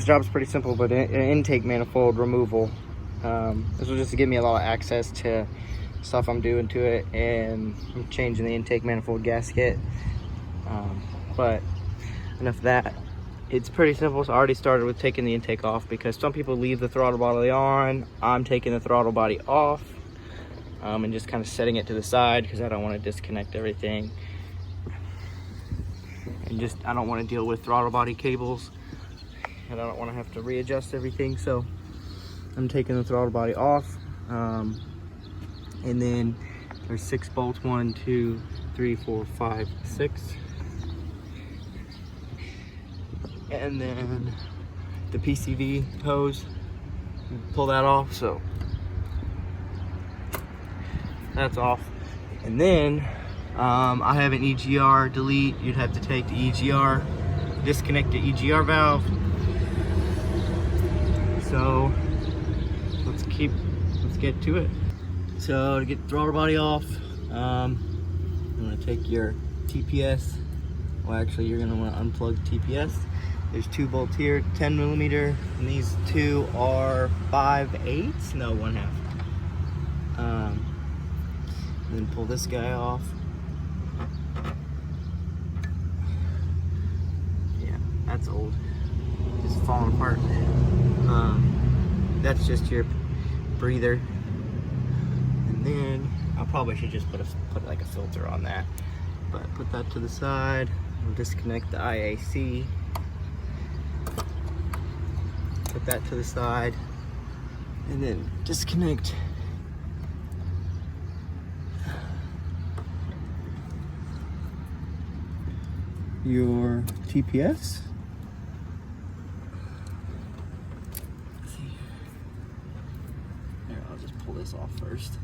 job's pretty simple, but an intake manifold removal. This will just give me a lot of access to stuff I'm doing to it, and I'm changing the intake manifold gasket. But enough of that. It's pretty simple. So I already started with taking the intake off because some people leave the throttle body on. I'm taking the throttle body off and just kind of setting it to the side because I don't want to disconnect everything. And just, I don't want to deal with throttle body cables, and I don't want to have to readjust everything. So I'm taking the throttle body off. And then there's 6 bolts, 1, 2, 3, 4, 5, 6. And then the PCV hose, pull that off, so that's off. And then I have an EGR delete. You'd have to take the EGR, disconnect the EGR valve. So let's get to it. So to get the throttle body off, I'm gonna take your TPS. Well, actually, you're gonna want to unplug the TPS. There's 2 bolts here, 10 millimeter, and these 2 are 5/8, no, 1/2. Then pull this guy off. Yeah, that's old. Just falling apart. That's just your breather. And then I probably should just put like a filter on that. But put that to the side. We'll disconnect the IAC. Put that to the side, and then disconnect your TPS. Let's see. Here, I'll just pull this off first,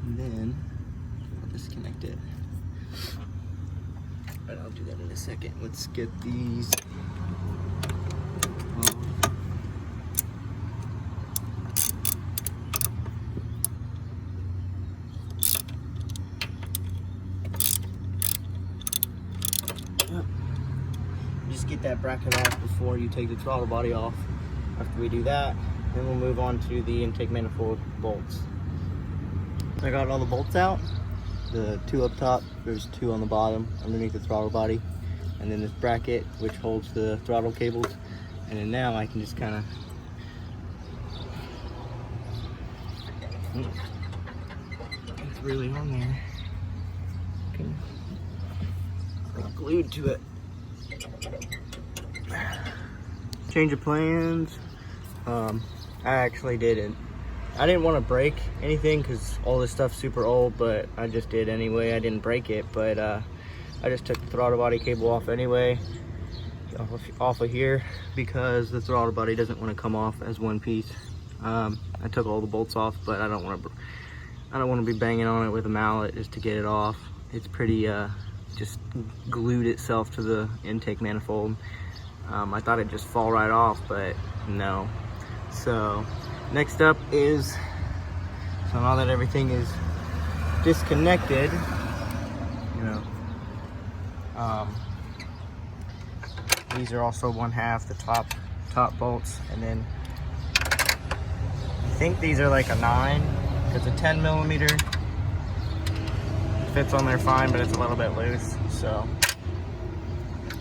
and then I'll disconnect it. But I'll do that in a second. Let's get these. Just get that bracket off before you take the throttle body off. After we do that, then we'll move on to the intake manifold bolts. I got all the bolts out. The 2 up top, there's 2 on the bottom underneath the throttle body, and then this bracket which holds the throttle cables. And then now I can just kind of it's really on there. It's glued to it. Change of plans. I actually didn't. I didn't want to break anything because all this stuff's super old, but I just did anyway. I didn't break it, but I just took the throttle body cable off anyway, off of here, because the throttle body doesn't want to come off as one piece. I took all the bolts off, but I don't want to be banging on it with a mallet just to get it off. It's pretty just glued itself to the intake manifold. I thought it'd just fall right off, but no. So next up is, so now that everything is disconnected, you know, these are also 1/2, the top bolts, and then I think these are like a 9, because a 10 millimeter fits on there fine, but it's a little bit loose, so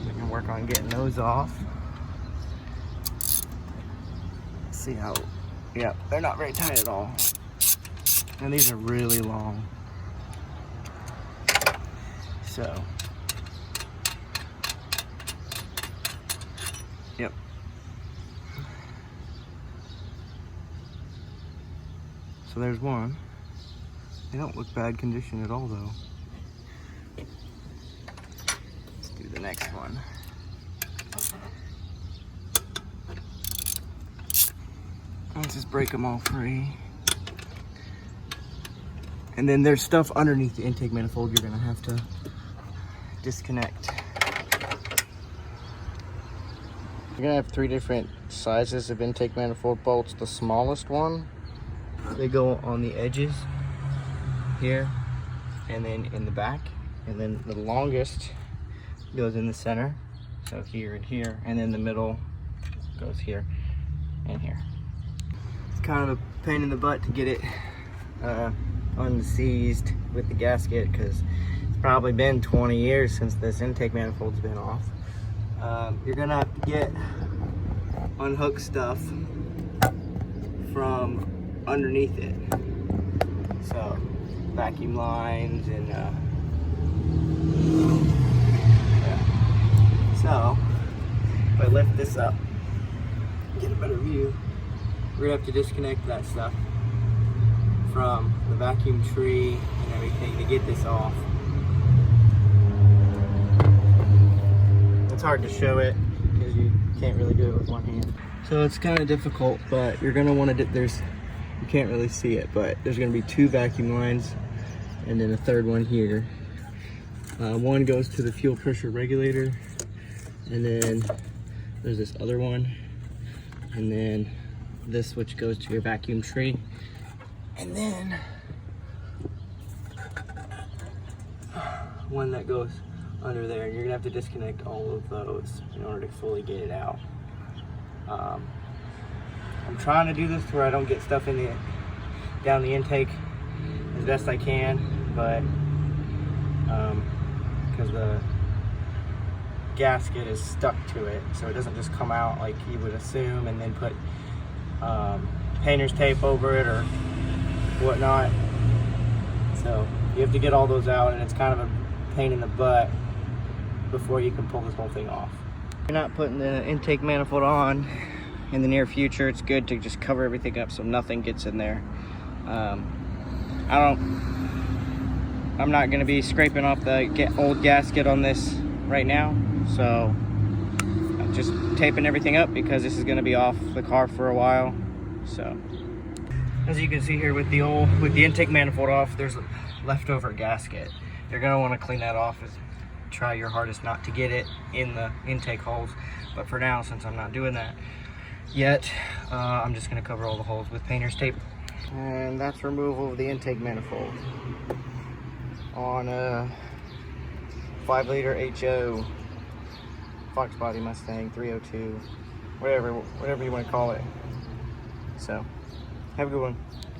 we can work on getting those off. Let's see how, yeah, they're not very tight at all. And these are really long. So, yep. So there's one. They don't look bad condition at all though. Let's do the next one. Let's just break them all free. And then there's stuff underneath the intake manifold you're gonna have to disconnect. You're gonna have 3 different sizes of intake manifold bolts. The smallest one, they go on the edges here, and then in the back, and then the longest goes in the center. So here and here, and then the middle goes here and here. It's kind of a pain in the butt to get it unseized with the gasket, because it's probably been 20 years since this intake manifold's been off. You're gonna have to unhook stuff from underneath it. So vacuum lines and yeah. So if I lift this up, get a better view, we're gonna have to disconnect that stuff from the vacuum tree and everything to get this off. It's hard to show it because you can't really do it with one hand. So it's kind of difficult, but you're gonna want to, you can't really see it, but there's gonna be 2 vacuum lines and then a third one here. One goes to the fuel pressure regulator, and then there's this other one, and then this which goes to your vacuum tree, and then one that goes under there. You're gonna have to disconnect all of those in order to fully get it out. I'm trying to do this to where I don't get stuff down the intake as best I can, but because the gasket is stuck to it, so it doesn't just come out like you would assume and then put painter's tape over it or whatnot. So you have to get all those out, and it's kind of a pain in the butt before you can pull this whole thing off. If you're not putting the intake manifold on in the near future, it's good to just cover everything up so nothing gets in there. I'm not going to be scraping off the old gasket on this right now, so I'm just taping everything up because this is going to be off the car for a while. So as you can see here, with the intake manifold off, there's a leftover gasket. You're going to want to clean that off. Try your hardest not to get it in the intake holes, but for now, since I'm not doing that yet, I'm just going to cover all the holes with painter's tape. And that's removal of the intake manifold on a 5-liter HO Fox Body Mustang 302, whatever you want to call it. So have a good one.